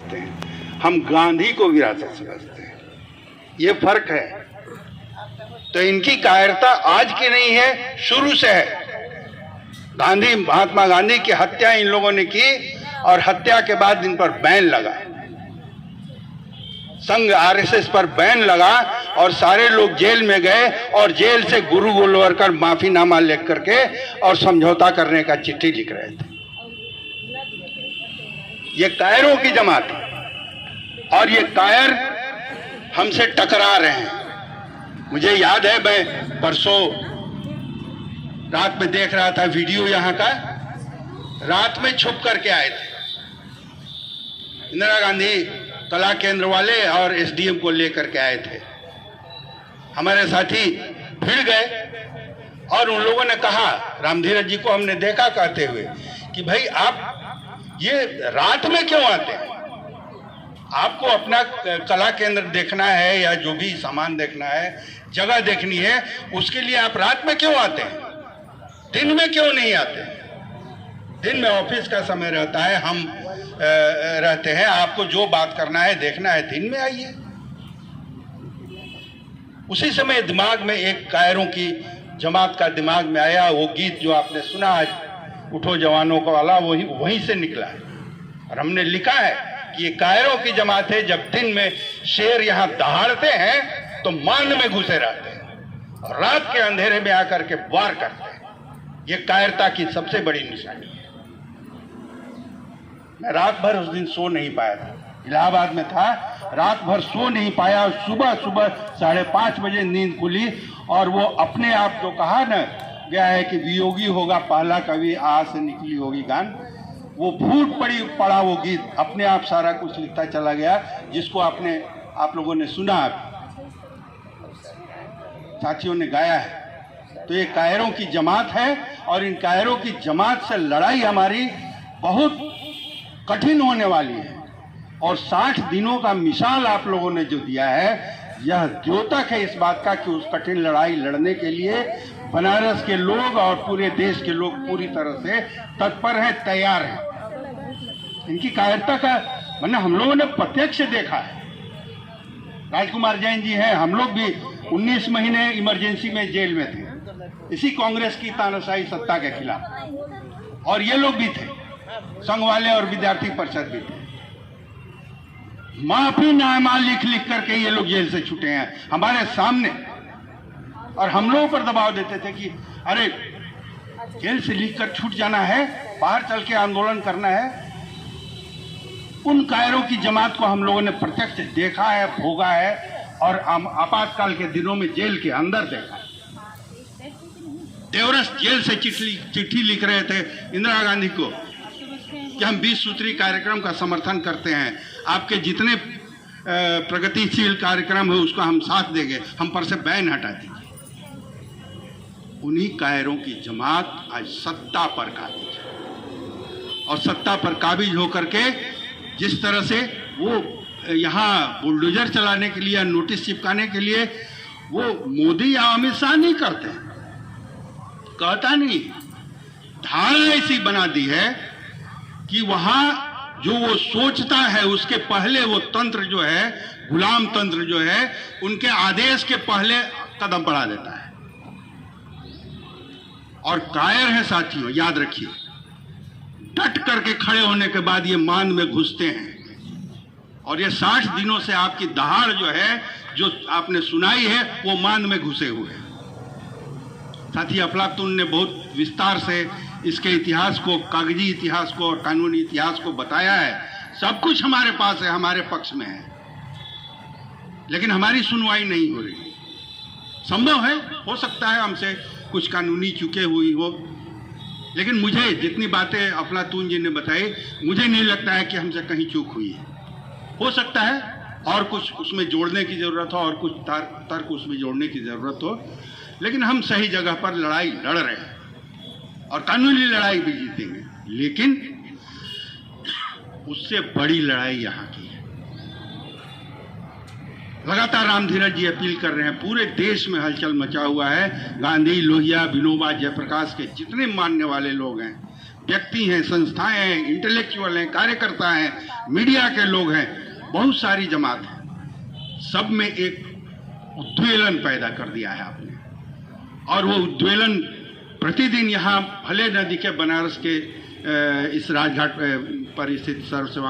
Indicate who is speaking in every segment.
Speaker 1: समझते हैं, हम गांधी को विरासत समझते हैं। ये फर्क है। तो इनकी कायरता आज की नहीं है, शुरू से है। महात्मा गांधी की हत्या इन लोगों ने की और हत्या के बाद इन पर बैन लगा, संघ आरएसएस पर बैन लगा और सारे लोग जेल में गए और जेल से गुरु गोलवलकर माफीनामा लिख करके और समझौता करने का चिट्ठी लिख रहे थे। ये कायरों की जमात है और ये कायर हमसे टकरा रहे हैं। मुझे याद है, मैं परसों रात में देख रहा था वीडियो यहाँ का, रात में छुप करके आए थे इंदिरा गांधी कला केंद्र वाले और एसडीएम को लेकर के आए थे। हमारे साथी भिड़ गए और उन लोगों ने कहा, रामधीरज जी को हमने देखा कहते हुए कि भाई आप ये रात में क्यों आते हैं? आपको अपना कला केंद्र देखना है या जो भी सामान देखना है, जगह देखनी है, उसके लिए आप रात में क्यों आते हैं? दिन में क्यों नहीं आते? दिन में ऑफिस का समय रहता है, हम रहते हैं, आपको जो बात करना है देखना है दिन में आइए। उसी समय दिमाग में एक कायरों की जमात का दिमाग में आया, वो गीत जो आपने सुना आज, उठो जवानों का वाला, वहीं से निकला है। और हमने लिखा है कि ये कायरों की जमात है, जब दिन में शेर यहां दहाड़ते हैं तो मान में घुसे रहते हैं और रात के अंधेरे में आकर के वार करते हैं। ये कायरता की सबसे बड़ी निशानी है। मैं रात भर उस दिन सो नहीं पाया था, इलाहाबाद में था, रात भर सो नहीं पाया। सुबह 5:30 बजे नींद खुली और वो अपने आप जो कहा न गया है कि वियोगी होगा पहला कवि, आ से निकली होगी गान, वो फूट पड़ा वो गीत, अपने आप सारा कुछ लिखता चला गया, जिसको आप लोगों ने सुना, साथियों ने गाया है। तो ये कायरों की जमात है और इन कायरों की जमात से लड़ाई हमारी बहुत कठिन होने वाली है। और 60 दिनों का मिसाल आप लोगों ने जो दिया है, यह द्योतक है इस बात का कि उस कठिन लड़ाई लड़ने के लिए बनारस के लोग और पूरे देश के लोग पूरी तरह से तत्पर हैं, तैयार हैं। इनकी कायरता का मतलब हम लोगों ने प्रत्यक्ष देखा है। राजकुमार जैन जी हैं, हम लोग भी 19 महीने इमरजेंसी में जेल में थे, इसी कांग्रेस की तानाशाही सत्ता के खिलाफ, और ये लोग भी थे, संघ वाले और विद्यार्थी परिषद भी थे। माफीनामा लिख करके ये लोग जेल से छूटे हैं हमारे सामने, और हम लोगों पर दबाव देते थे कि अरे जेल से लिखकर छूट जाना है, बाहर चल के आंदोलन करना है। उन कायरों की जमात को हम लोगों ने प्रत्यक्ष देखा है, भोगा है, और आपातकाल के दिनों में जेल के अंदर देखा है। देवरस जेल से चिट्ठी लिख रहे थे इंदिरा गांधी को कि हम 20 सूत्री कार्यक्रम का समर्थन करते हैं, आपके जितने प्रगतिशील कार्यक्रम है उसका हम साथ देंगे, हम पर से बैन हटा दीजिए। उन्हीं कायरों की जमात आज सत्ता पर काबिज है, और सत्ता पर काबिज होकर के जिस तरह से वो यहाँ बुलडोजर चलाने के लिए, नोटिस चिपकाने के लिए, वो मोदी या अमित शाह नहीं करते, कहता नहीं, धारणा ऐसी बना दी है कि वहां जो वो सोचता है उसके पहले वो तंत्र जो है, गुलाम तंत्र जो है, उनके आदेश के पहले कदम बढ़ा देता है। और कायर है साथियों, याद रखिए, डट करके खड़े होने के बाद ये मान में घुसते हैं। और ये 60 दिनों से आपकी दहाड़ जो है, जो आपने सुनाई है, वो मान में घुसे हुए हैं। साथी अफलातून ने बहुत विस्तार से इसके इतिहास को, कागजी इतिहास को और कानूनी इतिहास को बताया है। सब कुछ हमारे पास है, हमारे पक्ष में है, लेकिन हमारी सुनवाई नहीं हो रही। संभव है, हो सकता है हमसे कुछ कानूनी चूकें हुई हो, लेकिन मुझे जितनी बातें अफलातून जी ने बताई, मुझे नहीं लगता है कि हमसे कहीं चूक हुई है। हो सकता है और कुछ उसमें जोड़ने की जरूरत हो और कुछ तर्क उसमें जोड़ने की जरूरत हो, लेकिन हम सही जगह पर लड़ाई लड़ रहे हैं और कानूनी लड़ाई भी जीतेंगे। लेकिन उससे बड़ी लड़ाई यहाँ की है। लगातार रामधीरज जी अपील कर रहे हैं, पूरे देश में हलचल मचा हुआ है। गांधी, लोहिया, विनोबा, जयप्रकाश के जितने मानने वाले लोग हैं, व्यक्ति हैं, संस्थाएं हैं, इंटेलेक्चुअल हैं, कार्यकर्ता हैं, मीडिया के लोग हैं, बहुत सारी जमात है, सब में एक उद्वेलन पैदा कर दिया है आपने। और वो उद्वेलन प्रतिदिन यहाँ भले न दिखे बनारस के इस राजघाट पर स्थित सर्व सेवा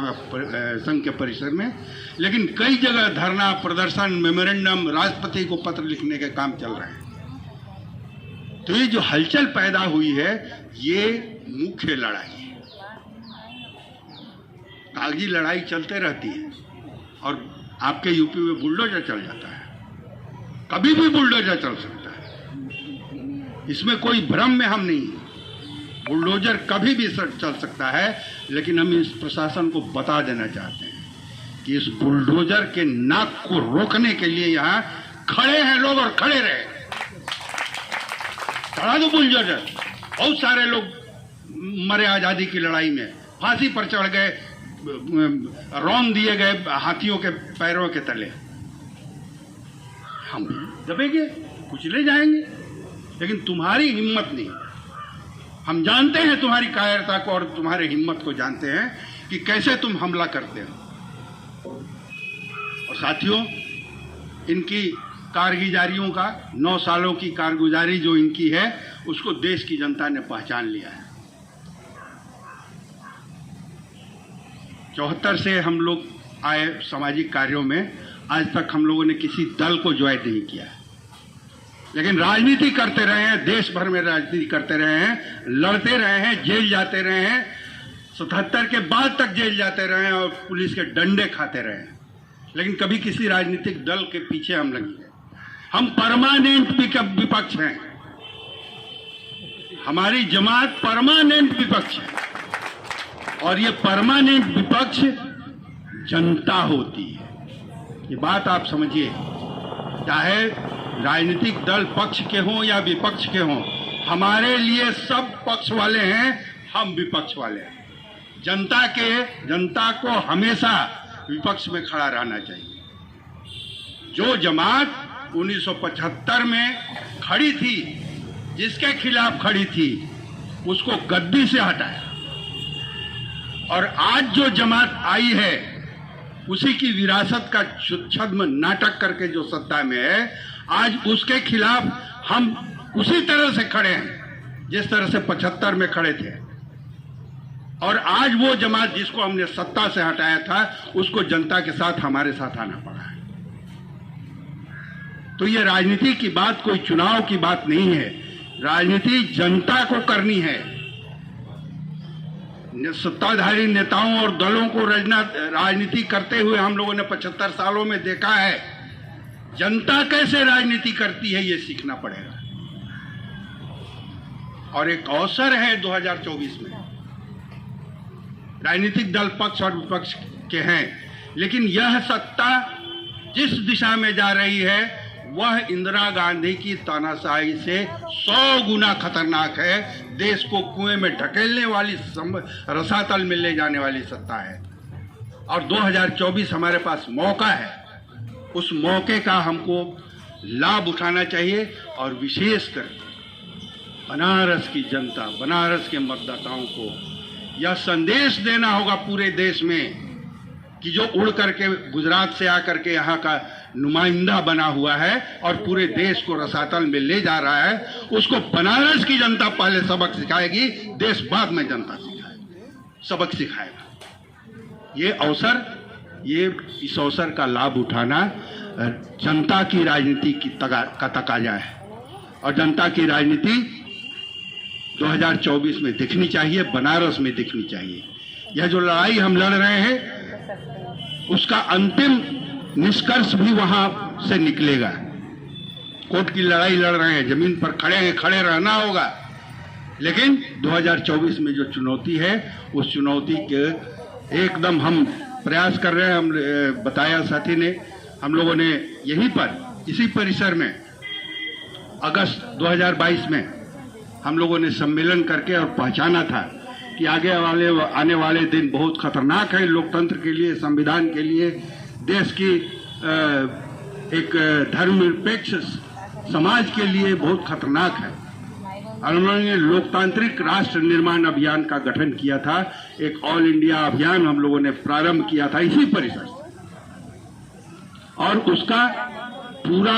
Speaker 1: संघ के परिसर में, लेकिन कई जगह धरना, प्रदर्शन, मेमोरेंडम, राष्ट्रपति को पत्र लिखने के काम चल रहे हैं। तो ये जो हलचल पैदा हुई है, ये मुख्य लड़ाई है। कागजी लड़ाई चलते रहती है और आपके यूपी में बुलडोजर चल जाता है, कभी भी बुलडोजर चल सकता है, इसमें कोई भ्रम में हम नहीं। बुलडोजर कभी भी चल सकता है, लेकिन हम इस प्रशासन को बता देना चाहते हैं कि इस बुलडोजर के नाक को रोकने के लिए यहाँ खड़े हैं लोग, और खड़े रहे। चढ़ा दो बुलडोजर। बहुत सारे लोग मरे आजादी की लड़ाई में, फांसी पर चढ़ गए, रौंद दिए गए हाथियों के पैरों के तले। हम दबेंगे, कुचले जाएंगे, लेकिन तुम्हारी हिम्मत नहीं। हम जानते हैं तुम्हारी कायरता को और तुम्हारे हिम्मत को जानते हैं कि कैसे तुम हमला करते हो। और साथियों, इनकी कारगुजारियों का 9 सालों की कारगुजारी जो इनकी है, उसको देश की जनता ने पहचान लिया है। 74 से हम लोग आए सामाजिक कार्यों में, आज तक हम लोगों ने किसी दल को ज्वाइन नहीं किया है, लेकिन राजनीति करते रहे हैं, देश भर में राजनीति करते रहे हैं, लड़ते रहे हैं, जेल जाते रहे हैं, 77 के बाद तक जेल जाते रहे हैं और पुलिस के डंडे खाते रहे हैं, लेकिन कभी किसी राजनीतिक दल के पीछे हम नहीं गए। हम परमानेंट विपक्ष हैं, हमारी जमात परमानेंट विपक्ष है, और ये परमानेंट विपक्ष जनता होती है। ये बात आप समझिए, चाहे राजनीतिक दल पक्ष के हों या विपक्ष के हों, हमारे लिए सब पक्ष वाले हैं, हम विपक्ष वाले हैं। जनता को हमेशा विपक्ष में खड़ा रहना चाहिए। जो जमात 1975 में खड़ी थी, जिसके खिलाफ खड़ी थी, उसको गद्दी से हटाया, और आज जो जमात आई है, उसी की विरासत का छद्म नाटक करके जो सत्ता में है, आज उसके खिलाफ हम उसी तरह से खड़े हैं जिस तरह से 75 में खड़े थे। और आज वो जमात जिसको हमने सत्ता से हटाया था, उसको जनता के साथ हमारे साथ आना पड़ा है। तो ये राजनीति की बात कोई चुनाव की बात नहीं है, राजनीति जनता को करनी है। सत्ताधारी नेताओं और दलों को राजनीति करते हुए हम लोगों ने 75 सालों में देखा है। जनता कैसे राजनीति करती है, ये सीखना पड़ेगा। और एक अवसर है 2024 में, राजनीतिक दल पक्ष और विपक्ष के हैं, लेकिन यह सत्ता जिस दिशा में जा रही है, वह इंदिरा गांधी की तानाशाही से 100 गुना खतरनाक है। देश को कुएं में ढकेलने वाली, रसातल में ले जाने वाली सत्ता है। और 2024 हमारे पास मौका है, उस मौके का हमको लाभ उठाना चाहिए। और विशेषकर बनारस की जनता, बनारस के मतदाताओं को यह संदेश देना होगा पूरे देश में कि जो उड़ करके गुजरात से आकर के यहाँ का नुमाइंदा बना हुआ है और पूरे देश को रसातल में ले जा रहा है, उसको बनारस की जनता पहले सबक सिखाएगी, देश बाद में जनता सबक सिखाएगा। ये इस अवसर का लाभ उठाना जनता की राजनीति का तकाजा है, और जनता की राजनीति 2024 में दिखनी चाहिए, बनारस में दिखनी चाहिए। यह जो लड़ाई हम लड़ रहे हैं, उसका अंतिम निष्कर्ष भी वहां से निकलेगा। कोर्ट की लड़ाई लड़ रहे हैं, जमीन पर खड़े हैं, खड़े रहना होगा, लेकिन 2024 में जो चुनौती है, उस चुनौती के एकदम हम प्रयास कर रहे हैं। हम बताया साथी ने, हम लोगों ने यहीं पर इसी परिसर में अगस्त 2022 में हम लोगों ने सम्मेलन करके और पहचाना था कि आने वाले दिन बहुत खतरनाक है लोकतंत्र के लिए, संविधान के लिए, देश की एक धर्मनिरपेक्ष समाज के लिए बहुत खतरनाक है। और उन्होंने लोकतांत्रिक राष्ट्र निर्माण अभियान का गठन किया था। एक ऑल इंडिया अभियान हम लोगों ने प्रारंभ किया था इसी परिसर से, और उसका पूरा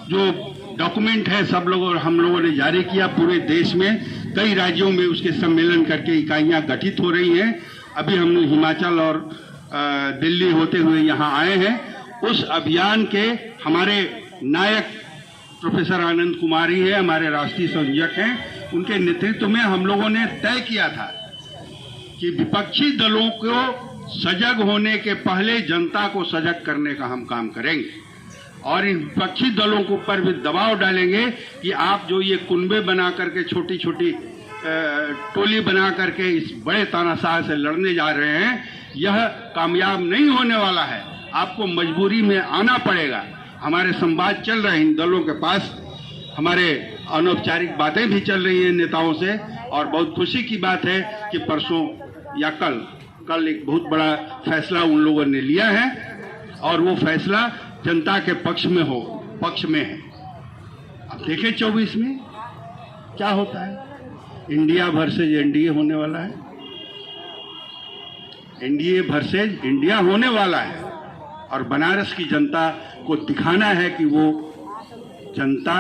Speaker 1: जो डॉक्यूमेंट है सब लोगों हम लोगों ने जारी किया। पूरे देश में कई राज्यों में उसके सम्मेलन करके इकाइयां गठित हो रही हैं। अभी हम हिमाचल और दिल्ली होते हुए यहाँ आए हैं। उस अभियान के हमारे नायक प्रोफेसर आनंद कुमार ही है, हमारे राष्ट्रीय संयोजक हैं। उनके नेतृत्व में हम लोगों ने तय किया था कि विपक्षी दलों को सजग होने के पहले जनता को सजग करने का हम काम करेंगे, और इन विपक्षी दलों के ऊपर भी दबाव डालेंगे कि आप जो ये कुनबे बना करके छोटी छोटी टोली बना करके इस बड़े तानाशाह से लड़ने जा रहे हैं, यह कामयाब नहीं होने वाला है। आपको मजबूरी में आना पड़ेगा। हमारे संवाद चल रहे हैं इन दलों के पास, हमारे अनौपचारिक बातें भी चल रही हैं नेताओं से, और बहुत खुशी की बात है कि परसों या कल एक बहुत बड़ा फैसला उन लोगों ने लिया है, और वो फैसला जनता के पक्ष में है। अब देखें 24 में क्या होता है। इंडिया वर्सेज एनडीए होने वाला है, एनडीए वर्सेज इंडिया होने वाला है, और बनारस की जनता को दिखाना है कि वो जनता